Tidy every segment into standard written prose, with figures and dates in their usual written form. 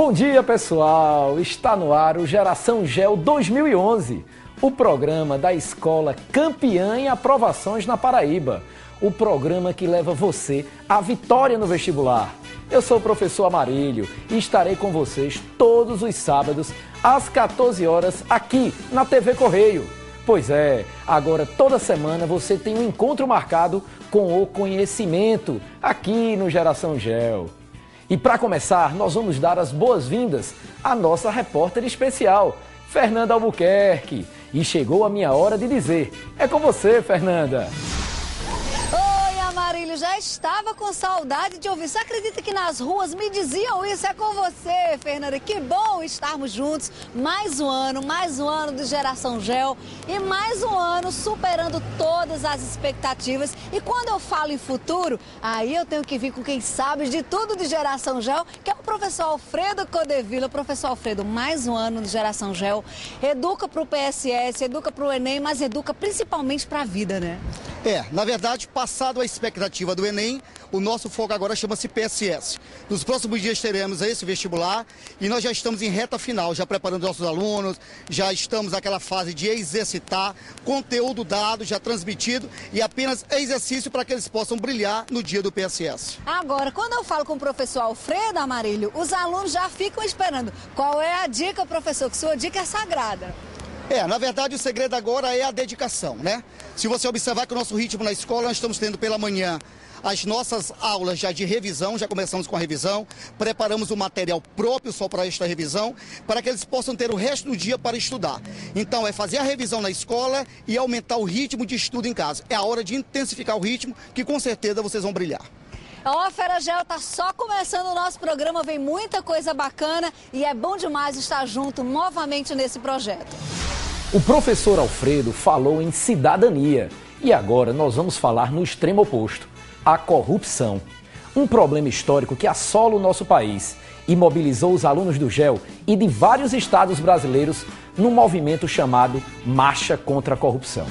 Bom dia, pessoal! Está no ar o Geração Gel 2011, o programa da escola campeã em aprovações na Paraíba. O programa que leva você à vitória no vestibular. Eu sou o professor Amarílio e estarei com vocês todos os sábados às 14 horas aqui na TV Correio. Pois é, agora toda semana você tem um encontro marcado com o conhecimento aqui no Geração Gel. E para começar, nós vamos dar as boas-vindas à nossa repórter especial, Fernanda Albuquerque. E chegou a minha hora de dizer, é com você, Fernanda. Oi, Amarílio, já estava com saudade de ouvir. Você acredita que nas ruas me diziam isso? É com você, Fernanda. Que bom estarmos juntos. Mais um ano de Geração Gel e mais um ano superando todas as expectativas. E quando eu falo em futuro, aí eu tenho que vir com quem sabe de tudo de Geração Gel, que é o professor Alfredo Codevilla. Professor Alfredo, mais um ano de Geração Gel. Educa para o PSS, educa para o Enem, mas educa principalmente para a vida, né? Na verdade, passado a expectativa do Enem, o nosso foco agora chama-se PSS. Nos próximos dias teremos esse vestibular e nós já estamos em reta final, já preparando nossos alunos, já estamos naquela fase de exercitar, conteúdo dado, já transmitido e apenas exercício para que eles possam brilhar no dia do PSS. Agora, quando eu falo com o professor Alfredo Amarílio, os alunos já ficam esperando. Qual é a dica, professor? Que sua dica é sagrada. Na verdade, o segredo agora é a dedicação, né? Se você observar que o nosso ritmo na escola, nós estamos tendo pela manhã as nossas aulas já de revisão, já começamos com a revisão, preparamos o material próprio só para esta revisão, para que eles possam ter o resto do dia para estudar. Então, é fazer a revisão na escola e aumentar o ritmo de estudo em casa. É a hora de intensificar o ritmo, que com certeza vocês vão brilhar. Ó, Fera Gel, tá só começando o nosso programa, vem muita coisa bacana e é bom demais estar junto novamente nesse projeto. O professor Alfredo falou em cidadania e agora nós vamos falar no extremo oposto, a corrupção. Um problema histórico que assola o nosso país e mobilizou os alunos do GEL e de vários estados brasileiros num movimento chamado Marcha contra a Corrupção.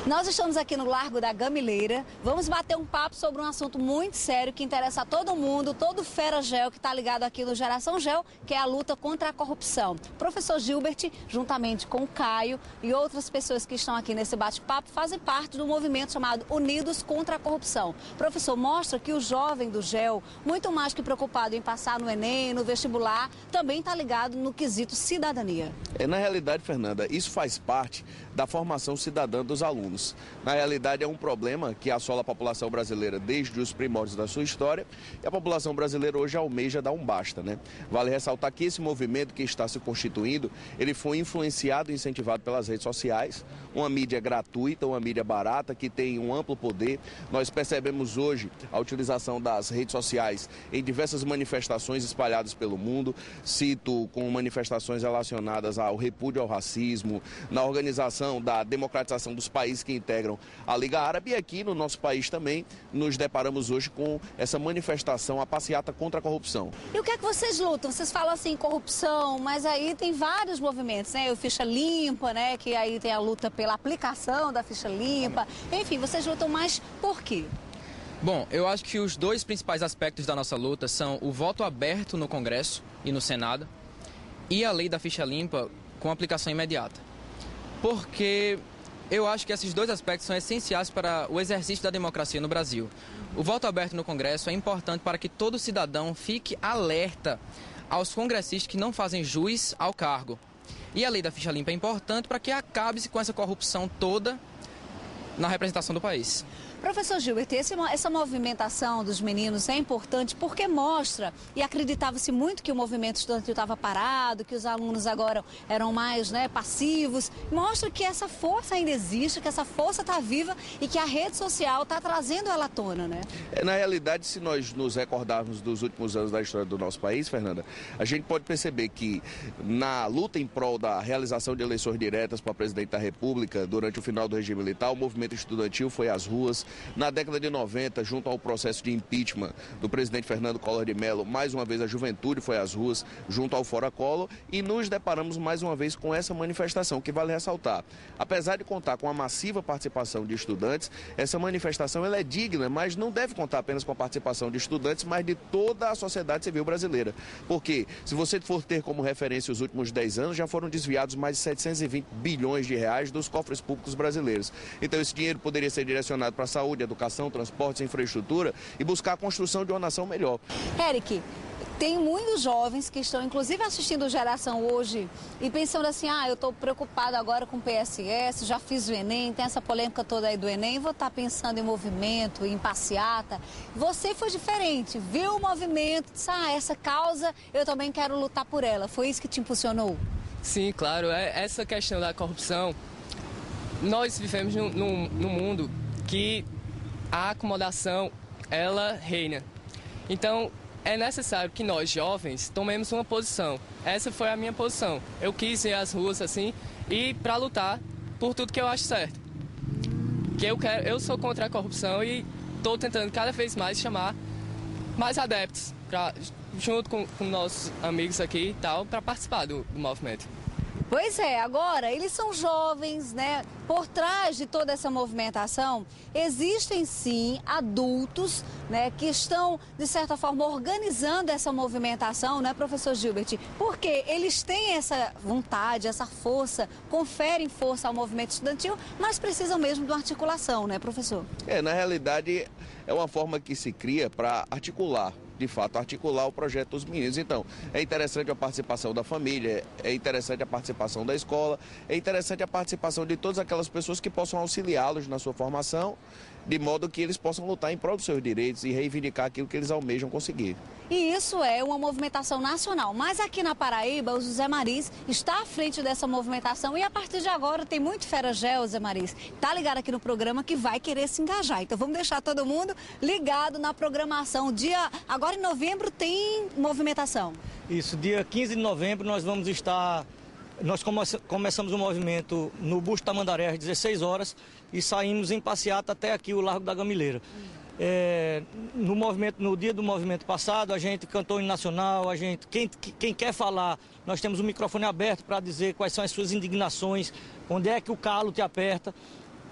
Nós estamos aqui no Largo da Gamileira, vamos bater um papo sobre um assunto muito sério que interessa a todo mundo, todo Fera Gel que está ligado aqui no Geração Gel, que é a luta contra a corrupção. O professor Gilbert, juntamente com o Caio e outras pessoas que estão aqui nesse bate-papo, fazem parte do movimento chamado Unidos contra a Corrupção. Professor, mostra que o jovem do GEL, muito mais que preocupado em passar no Enem, no vestibular, também está ligado no quesito cidadania. Na realidade, Fernanda, isso faz parte da formação cidadã dos alunos. Na realidade, é um problema que assola a população brasileira desde os primórdios da sua história e a população brasileira hoje almeja dar um basta, né? Vale ressaltar que esse movimento que está se constituindo, ele foi influenciado e incentivado pelas redes sociais, uma mídia gratuita, uma mídia barata que tem um amplo poder. Nós percebemos hoje a utilização das redes sociais em diversas manifestações espalhadas pelo mundo, cito com manifestações relacionadas ao repúdio ao racismo, na organização da democratização dos países que integram a Liga Árabe e aqui no nosso país também nos deparamos hoje com essa manifestação, a passeata contra a corrupção. E o que é que vocês lutam? Vocês falam assim, corrupção, mas aí tem vários movimentos, né? O Ficha Limpa, né? Que aí tem a luta pela aplicação da Ficha Limpa. Enfim, vocês lutam mais por quê? Bom, eu acho que os dois principais aspectos da nossa luta são o voto aberto no Congresso e no Senado e a lei da Ficha Limpa com aplicação imediata. Porque eu acho que esses dois aspectos são essenciais para o exercício da democracia no Brasil. O voto aberto no Congresso é importante para que todo cidadão fique alerta aos congressistas que não fazem jus ao cargo. E a lei da Ficha Limpa é importante para que acabe-se com essa corrupção toda na representação do país. Professor Gilbert, essa movimentação dos meninos é importante porque mostra, e acreditava-se muito que o movimento estudantil estava parado, que os alunos agora eram mais passivos, mostra que essa força ainda existe, que essa força está viva e que a rede social está trazendo ela à tona, né? Na realidade, se nós nos recordarmos dos últimos anos da história do nosso país, Fernanda, a gente pode perceber que na luta em prol da realização de eleições diretas para presidente da República, durante o final do regime militar, o movimento estudantil foi às ruas, Na década de 90, junto ao processo de impeachment do presidente Fernando Collor de Mello, mais uma vez a juventude foi às ruas junto ao Fora Collor e nos deparamos mais uma vez com essa manifestação, que vale ressaltar. Apesar de contar com a massiva participação de estudantes, essa manifestação ela é digna, mas não deve contar apenas com a participação de estudantes, mas de toda a sociedade civil brasileira. Porque, se você for ter como referência os últimos 10 anos, já foram desviados mais de 720 bilhões de reais dos cofres públicos brasileiros. Então, esse dinheiro poderia ser direcionado para a saúde, educação, transportes, infraestrutura e buscar a construção de uma nação melhor. Eric, tem muitos jovens que estão, inclusive, assistindo Geração hoje e pensando assim, eu estou preocupado agora com o PSS, já fiz o Enem, tem essa polêmica toda aí do Enem, vou estar pensando em movimento, em passeata. Você foi diferente, viu o movimento, disse, essa causa eu também quero lutar por ela. Foi isso que te impulsionou? Sim, claro. Essa questão da corrupção, nós vivemos num mundo que a acomodação, ela reina. Então, é necessário que nós, jovens, tomemos uma posição. Essa foi a minha posição. Eu quis ir às ruas assim e para lutar por tudo que eu acho certo. Eu sou contra a corrupção e estou tentando cada vez mais chamar mais adeptos, junto com nossos amigos aqui e tal, para participar do movimento. Pois é, agora eles são jovens, né? Por trás de toda essa movimentação, existem sim adultos, né, que estão, de certa forma, organizando essa movimentação, né, professor Gilbert? Porque eles têm essa vontade, essa força, conferem força ao movimento estudantil, mas precisam mesmo de uma articulação, né, professor? Na realidade, é uma forma que se cria para articular. De fato, articular o projeto dos meninos. Então, é interessante a participação da família, é interessante a participação da escola, é interessante a participação de todas aquelas pessoas que possam auxiliá-los na sua formação, de modo que eles possam lutar em prol dos seus direitos e reivindicar aquilo que eles almejam conseguir. E isso é uma movimentação nacional, mas aqui na Paraíba, o José Maris está à frente dessa movimentação e a partir de agora tem muito Feragel, José Maris. Tá ligado aqui no programa que vai querer se engajar. Então vamos deixar todo mundo ligado na programação. Agora em novembro tem movimentação. Isso, dia 15 de novembro nós vamos estar... Nós começamos o movimento no Busto Tamandaré às 16 horas e saímos em passeata até aqui o Largo da Gamileira. No dia do movimento passado, a gente cantou o hino nacional, quem quer falar, nós temos o microfone aberto para dizer quais são as suas indignações, onde é que o calo te aperta,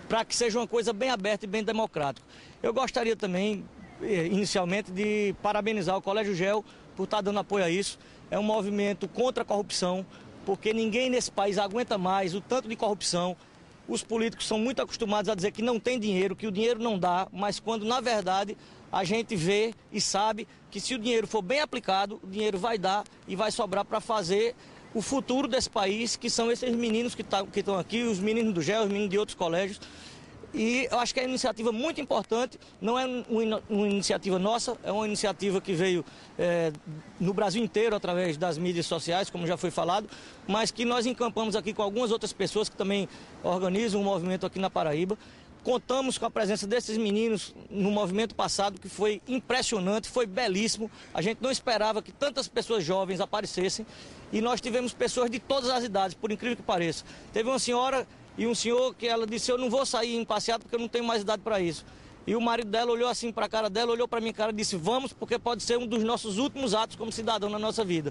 para que seja uma coisa bem aberta e bem democrática. Eu gostaria também, inicialmente, de parabenizar o Colégio GEL por estar dando apoio a isso. É um movimento contra a corrupção, porque ninguém nesse país aguenta mais o tanto de corrupção. Os políticos são muito acostumados a dizer que não tem dinheiro, que o dinheiro não dá, mas quando, na verdade, a gente vê e sabe que se o dinheiro for bem aplicado, o dinheiro vai dar e vai sobrar para fazer o futuro desse país, que são esses meninos que estão aqui, os meninos do GEL, os meninos de outros colégios. E eu acho que é uma iniciativa muito importante, não é uma iniciativa nossa, é uma iniciativa que veio no Brasil inteiro através das mídias sociais, como já foi falado, mas que nós encampamos aqui com algumas outras pessoas que também organizam um movimento aqui na Paraíba. Contamos com a presença desses meninos no movimento passado, que foi impressionante, foi belíssimo. A gente não esperava que tantas pessoas jovens aparecessem e nós tivemos pessoas de todas as idades, por incrível que pareça. Teve uma senhora e um senhor que ela disse, eu não vou sair em passeata porque eu não tenho mais idade para isso. E o marido dela olhou assim para a cara dela, olhou para a minha cara e disse, vamos, porque pode ser um dos nossos últimos atos como cidadão na nossa vida.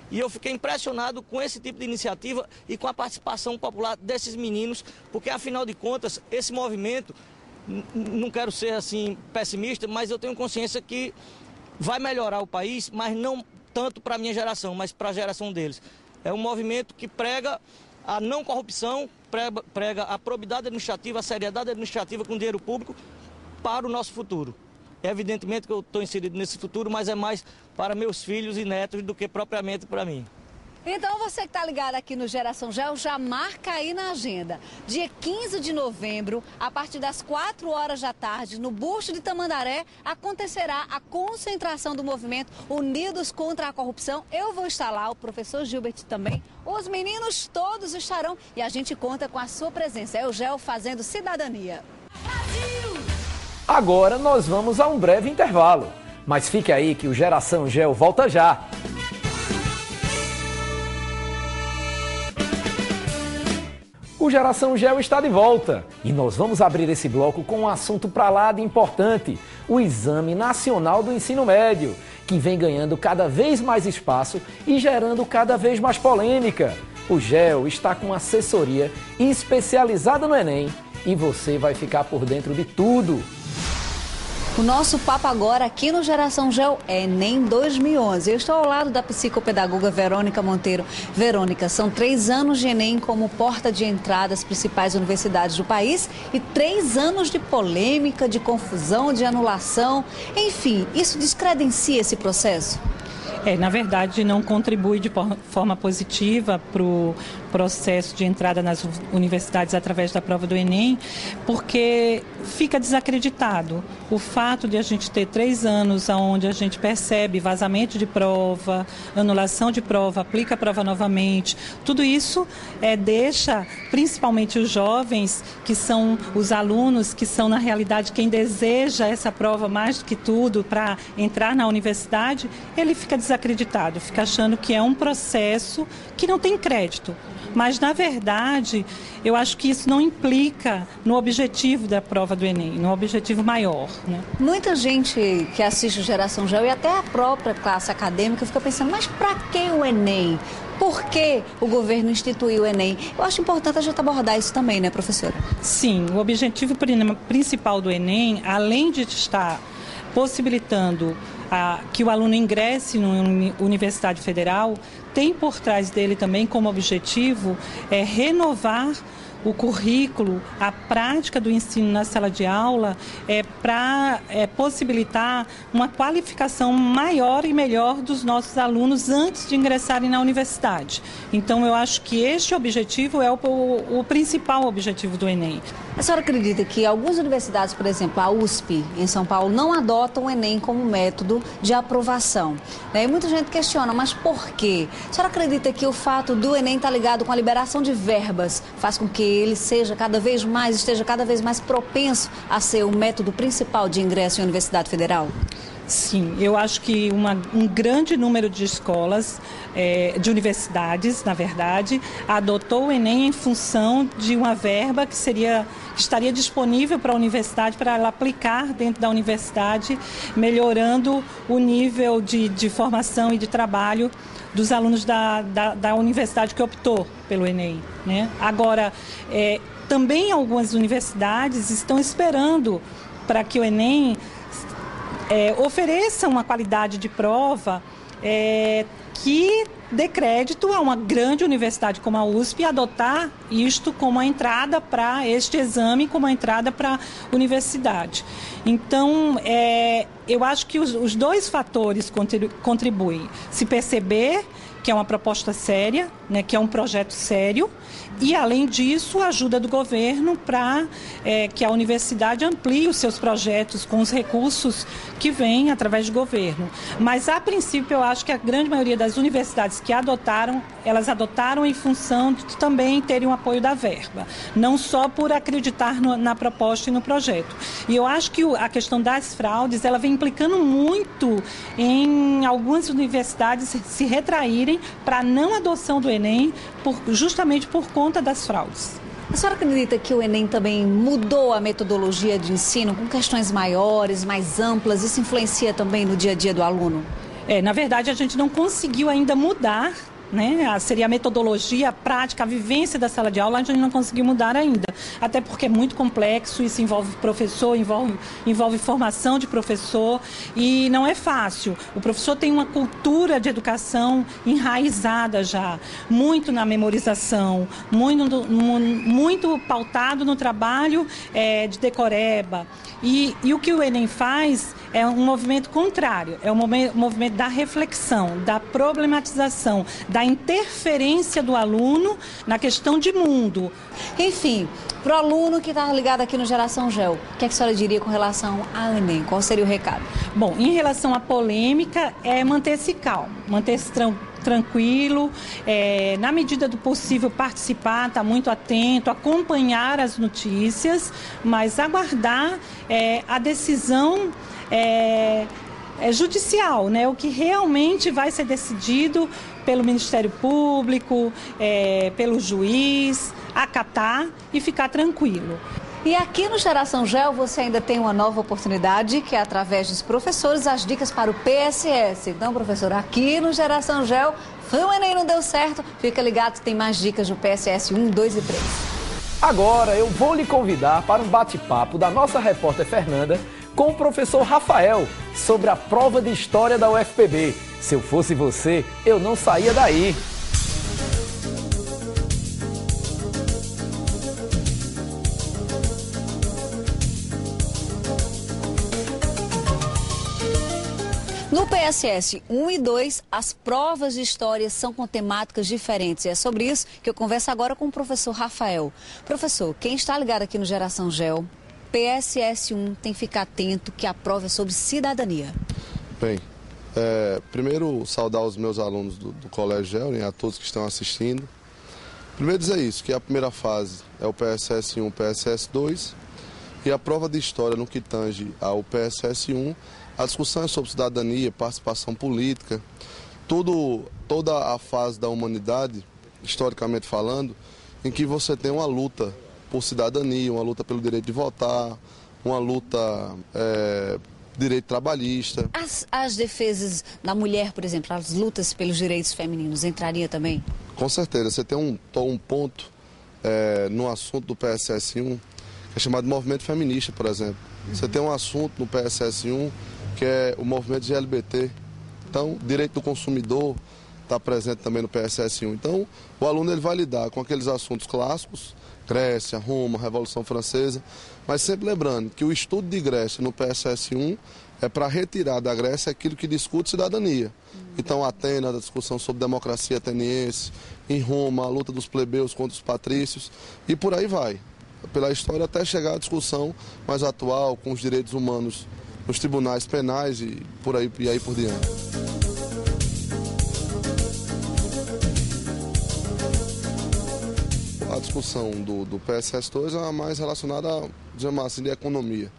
E eu fiquei impressionado com esse tipo de iniciativa e com a participação popular desses meninos, porque afinal de contas, esse movimento, não quero ser assim pessimista, mas eu tenho consciência que vai melhorar o país, mas não tanto para a minha geração, mas para a geração deles. É um movimento que prega a não corrupção, prega a probidade administrativa, a seriedade administrativa com dinheiro público para o nosso futuro. Evidentemente que eu estou inserido nesse futuro, mas é mais para meus filhos e netos do que propriamente para mim. Então você que está ligado aqui no Geração GEL, já marca aí na agenda. Dia 15 de novembro, a partir das 4 horas da tarde, no Busto de Tamandaré, acontecerá a concentração do movimento Unidos contra a Corrupção. Eu vou estar lá, o professor Gilbert também, os meninos todos estarão e a gente conta com a sua presença. É o GEL fazendo cidadania. Agora nós vamos a um breve intervalo, mas fique aí que o Geração GEL volta já. O Geração Gel está de volta e nós vamos abrir esse bloco com um assunto pra lá de importante, o Exame Nacional do Ensino Médio, que vem ganhando cada vez mais espaço e gerando cada vez mais polêmica. O GEL está com assessoria especializada no Enem e você vai ficar por dentro de tudo. O nosso papo agora aqui no Geração Gel é Enem 2011. Eu estou ao lado da psicopedagoga Verônica Monteiro. Verônica, são 3 anos de Enem como porta de entrada às principais universidades do país e 3 anos de polêmica, de confusão, de anulação. Enfim, isso descredencia esse processo? Na verdade, não contribui de forma positiva para o processo de entrada nas universidades através da prova do Enem, porque fica desacreditado o fato de a gente ter 3 anos onde a gente percebe vazamento de prova, anulação de prova, aplica a prova novamente. Tudo isso deixa principalmente os jovens, que são os alunos, que são na realidade quem deseja essa prova mais do que tudo para entrar na universidade, ele fica desacreditado, fica achando que é um processo que não tem crédito. Mas, na verdade, eu acho que isso não implica no objetivo da prova do Enem, no objetivo maior, né? Muita gente que assiste o Geração Gel e até a própria classe acadêmica fica pensando, mas para que o Enem? Por que o governo instituiu o Enem? Eu acho importante a gente abordar isso também, né, professora? Sim, o objetivo principal do Enem, além de estar possibilitando que o aluno ingresse numa universidade federal, tem por trás dele também como objetivo renovar o currículo, a prática do ensino na sala de aula, para possibilitar uma qualificação maior e melhor dos nossos alunos antes de ingressarem na universidade. Então, eu acho que este objetivo é o principal objetivo do Enem. A senhora acredita que algumas universidades, por exemplo, a USP, em São Paulo, não adotam o Enem como método de aprovação, né? E muita gente questiona, mas por quê? A senhora acredita que o fato do Enem estar ligado com a liberação de verbas faz com que ele esteja cada vez mais propenso a ser o método principal de ingresso em Universidade Federal? Sim, eu acho que um grande número de escolas, de universidades, na verdade, adotou o Enem em função de uma verba que estaria disponível para a universidade, para ela aplicar dentro da universidade, melhorando o nível de formação e de trabalho dos alunos da universidade que optou pelo Enem, né? Agora, também algumas universidades estão esperando para que o Enem ofereça uma qualidade de prova que dê crédito a uma grande universidade como a USP adotar isto como a entrada para este exame, como a entrada para a universidade. Então, eu acho que os 2 fatores contribuem. Se perceber que é uma proposta séria, né, que é um projeto sério, e, além disso, a ajuda do governo para que a universidade amplie os seus projetos com os recursos que vêm através do governo. Mas, a princípio, eu acho que a grande maioria das universidades que adotaram, elas adotaram em função de também terem o apoio da verba, não só por acreditar na proposta e no projeto. E eu acho que a questão das fraudes, ela vem implicando muito em algumas universidades se retraírem para a não adoção do Enem, justamente por conta das fraudes. A senhora acredita que o Enem também mudou a metodologia de ensino com questões maiores, mais amplas? Isso influencia também no dia a dia do aluno? Na verdade, a gente não conseguiu ainda mudar, né? Seria a metodologia, a prática, a vivência da sala de aula, a gente não conseguiu mudar ainda. Até porque é muito complexo, isso envolve professor, envolve formação de professor e não é fácil. O professor tem uma cultura de educação enraizada já, muito na memorização, muito pautado no trabalho de decoreba. E o que o Enem faz é um movimento contrário, é um movimento da reflexão, da problematização, da interferência do aluno na questão de mundo. Enfim, para o aluno que está ligado aqui no Geração Gel, o que a senhora diria com relação ao Enem? Qual seria o recado? Bom, em relação à polêmica, manter-se calmo, manter-se tranquilo, na medida do possível participar, estar muito atento, acompanhar as notícias, mas aguardar a decisão judicial, né? O que realmente vai ser decidido pelo Ministério Público, pelo juiz, acatar e ficar tranquilo. E aqui no Geração GEL você ainda tem uma nova oportunidade, que é através dos professores, as dicas para o PSS. Então, professor, aqui no Geração GEL, o Enem não deu certo, fica ligado, tem mais dicas do PSS 1, 2 e 3. Agora eu vou lhe convidar para um bate-papo da nossa repórter Fernanda com o professor Rafael sobre a prova de História da UFPB. Se eu fosse você, eu não saía daí. No PSS 1 e 2, as provas de história são com temáticas diferentes. E é sobre isso que eu converso agora com o professor Rafael. Professor, quem está ligado aqui no Geração GEL, PSS 1 tem que ficar atento que a prova é sobre cidadania. Bem, primeiro saudar os meus alunos do Colégio GEL, e a todos que estão assistindo. Primeiro dizer isso, que a primeira fase é o PSS 1, PSS 2, e a prova de história no que tange ao PSS 1, a discussão é sobre cidadania, participação política, toda a fase da humanidade, historicamente falando, em que você tem uma luta por cidadania, uma luta pelo direito de votar, uma luta direito trabalhista. As defesas da mulher, por exemplo, as lutas pelos direitos femininos, entraria também? Com certeza, você tem um ponto no assunto do PSS1, que é chamado de movimento feminista, por exemplo. Você tem um assunto no PSS1, que é o movimento de LGBT. Então, direito do consumidor está presente também no PSS1. Então, o aluno ele vai lidar com aqueles assuntos clássicos, Grécia, Roma, Revolução Francesa, mas sempre lembrando que o estudo de Grécia no PSS1 é para retirar da Grécia aquilo que discute cidadania. Então, Atenas, a discussão sobre democracia ateniense, em Roma, a luta dos plebeus contra os patrícios, e por aí vai. Pela história até chegar à discussão mais atual, com os direitos humanos nos tribunais penais e aí por diante. A discussão do PSS2 é a mais relacionada, digamos assim, de economia.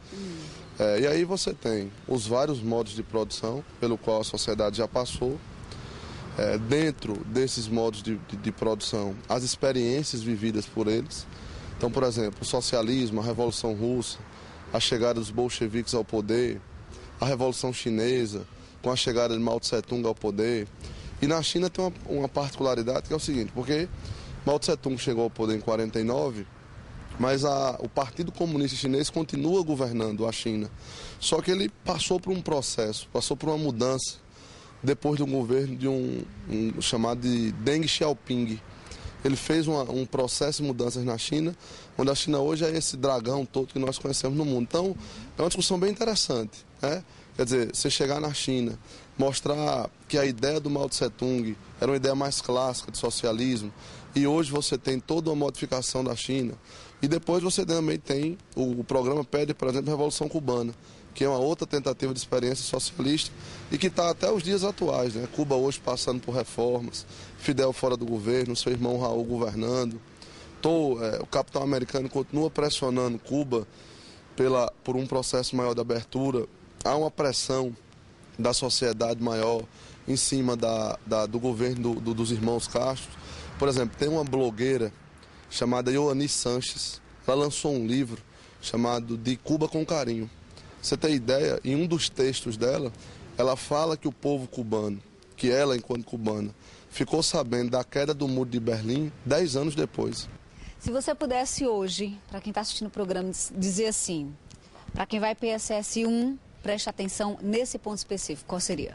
E aí você tem os vários modos de produção pelo qual a sociedade já passou. Dentro desses modos de produção, as experiências vividas por eles. Então, por exemplo, o socialismo, a Revolução Russa, a chegada dos bolcheviques ao poder, a Revolução Chinesa, com a chegada de Mao Tse-tung ao poder. E na China tem uma particularidade que é o seguinte, porque Mao Tse-tung chegou ao poder em 49, mas o Partido Comunista Chinês continua governando a China. Só que ele passou por um processo, passou por uma mudança, depois de um governo de um chamado de Deng Xiaoping. Ele fez um processo de mudanças na China, onde a China hoje é esse dragão todo que nós conhecemos no mundo. Então, é uma discussão bem interessante, né? Quer dizer, você chegar na China, mostrar que a ideia do Mao Tse-tung era uma ideia mais clássica de socialismo, e hoje você tem toda uma modificação da China. E depois você também tem, o programa pede, por exemplo, a Revolução Cubana, que é uma outra tentativa de experiência socialista e que está até os dias atuais, né? Cuba hoje passando por reformas, Fidel fora do governo, seu irmão Raul governando. O capitão americano continua pressionando Cuba por um processo maior de abertura. Há uma pressão da sociedade maior em cima do governo dos irmãos Castro. Por exemplo, tem uma blogueira chamada Ioani Sanches. Ela lançou um livro chamado De Cuba com Carinho. Você tem ideia, em um dos textos dela, ela fala que o povo cubano, que ela, enquanto cubana, ficou sabendo da queda do Muro de Berlim 10 anos depois. Se você pudesse hoje, para quem está assistindo o programa, dizer assim, para quem vai PSS 1, preste atenção nesse ponto específico, qual seria?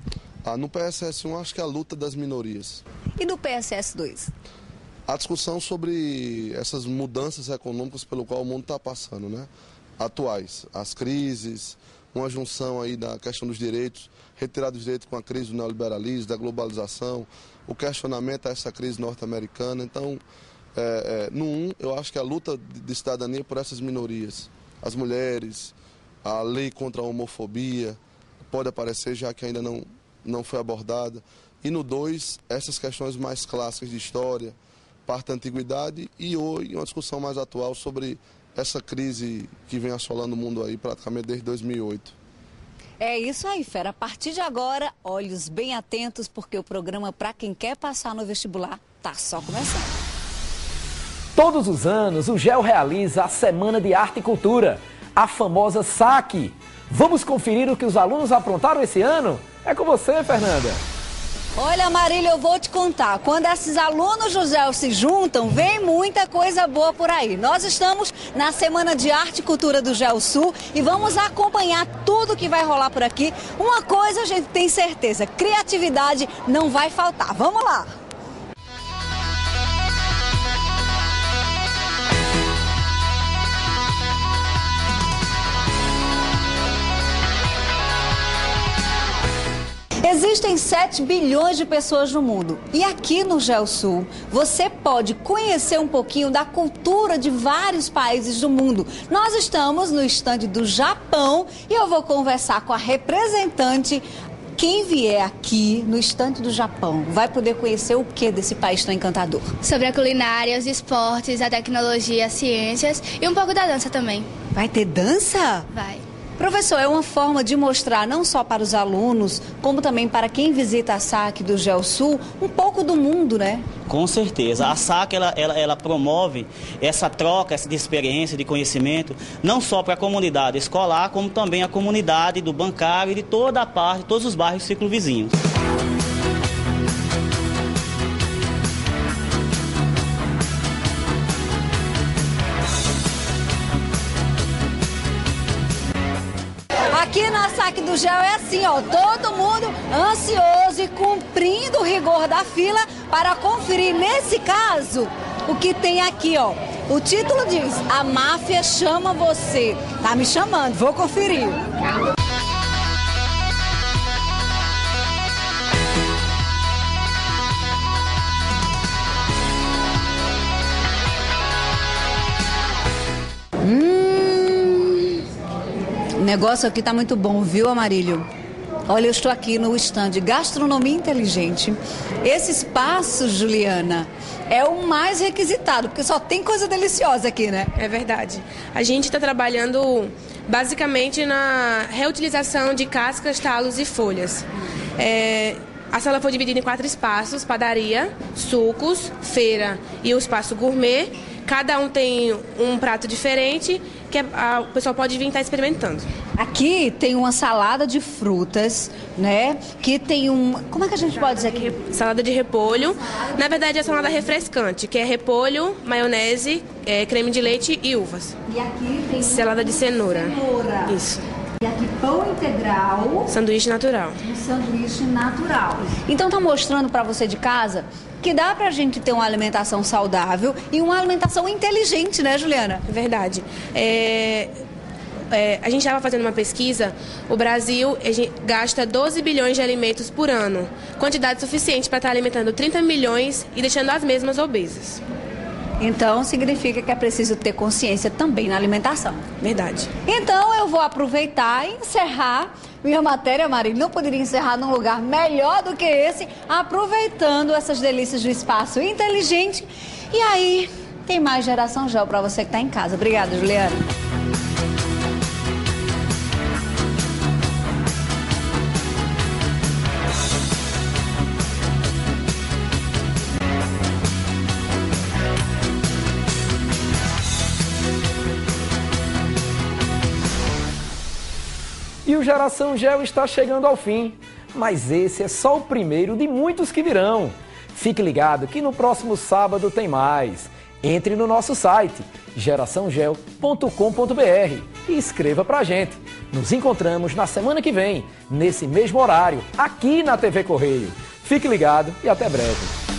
No PSS 1, acho que é a luta das minorias. E do PSS 2? A discussão sobre essas mudanças econômicas pelo qual o mundo está passando, né? Atuais, as crises, uma junção aí da questão dos direitos, retirada dos direitos com a crise do neoliberalismo, da globalização, o questionamento a essa crise norte-americana. Então, no 1, eu acho que a luta de cidadania por essas minorias, as mulheres, a lei contra a homofobia, pode aparecer, já que ainda não foi abordada. E no 2, essas questões mais clássicas de história, parte da antiguidade, e hoje uma discussão mais atual sobre essa crise que vem assolando o mundo aí praticamente desde 2008. É isso aí, fera. A partir de agora, olhos bem atentos, porque o programa para quem quer passar no vestibular tá só começando. Todos os anos, o GEL realiza a Semana de Arte e Cultura, a famosa SAC. Vamos conferir o que os alunos aprontaram esse ano? É com você, Fernanda. Olha, Marília, eu vou te contar. Quando esses alunos do GEL se juntam, vem muita coisa boa por aí. Nós estamos na Semana de Arte e Cultura do GEL Sul e vamos acompanhar tudo que vai rolar por aqui. Uma coisa a gente tem certeza, criatividade não vai faltar. Vamos lá! Existem 7 bilhões de pessoas no mundo e aqui no GEL Sul você pode conhecer um pouquinho da cultura de vários países do mundo. Nós estamos no estande do Japão e eu vou conversar com a representante. Quem vier aqui no estande do Japão vai poder conhecer o que desse país tão encantador? Sobre a culinária, os esportes, a tecnologia, as ciências e um pouco da dança também. Vai ter dança? Vai. Professor, é uma forma de mostrar não só para os alunos, como também para quem visita a SAC do GEL Sul, um pouco do mundo, né? Com certeza. A SAC ela promove essa troca, essa experiência, de conhecimento, não só para a comunidade escolar, como também a comunidade do bancário e de toda a parte, todos os bairros ciclovizinhos. Aqui na SAC do GEL é assim, ó, todo mundo ansioso e cumprindo o rigor da fila para conferir, nesse caso, o que tem aqui, ó. O título diz, a máfia chama você. Tá me chamando, vou conferir. O negócio aqui tá muito bom, viu, Amarílio? Olha, eu estou aqui no estande Gastronomia Inteligente. Esse espaço, Juliana, é o mais requisitado, porque só tem coisa deliciosa aqui, né? É verdade. A gente está trabalhando basicamente na reutilização de cascas, talos e folhas. A sala foi dividida em 4 espaços: padaria, sucos, feira e o espaço gourmet. Cada um tem um prato diferente que o pessoal pode vir estar experimentando. Aqui tem uma salada de frutas, né? Que tem como é que a gente pode dizer aqui? Salada de repolho. Na verdade é salada refrescante, que é repolho, maionese, creme de leite e uvas. E aqui tem salada de cenoura. Isso. E aqui pão integral. Sanduíche natural. Um sanduíche natural. Então tá mostrando para você de casa que dá pra gente ter uma alimentação saudável e uma alimentação inteligente, né, Juliana? É verdade. A gente estava fazendo uma pesquisa, o Brasil gasta 12 bilhões de alimentos por ano, quantidade suficiente para estar alimentando 30 milhões e deixando as mesmas obesas. Então, significa que é preciso ter consciência também na alimentação. Verdade. Então, eu vou aproveitar e encerrar minha matéria, Marília. Não poderia encerrar num lugar melhor do que esse, aproveitando essas delícias do espaço inteligente. E aí, tem mais Geração GEL para você que está em casa. Obrigada, Juliana. E o Geração GEL está chegando ao fim, mas esse é só o primeiro de muitos que virão. Fique ligado que no próximo sábado tem mais. Entre no nosso site, geraçãogel.com.br e escreva pra gente. Nos encontramos na semana que vem, nesse mesmo horário, aqui na TV Correio. Fique ligado e até breve.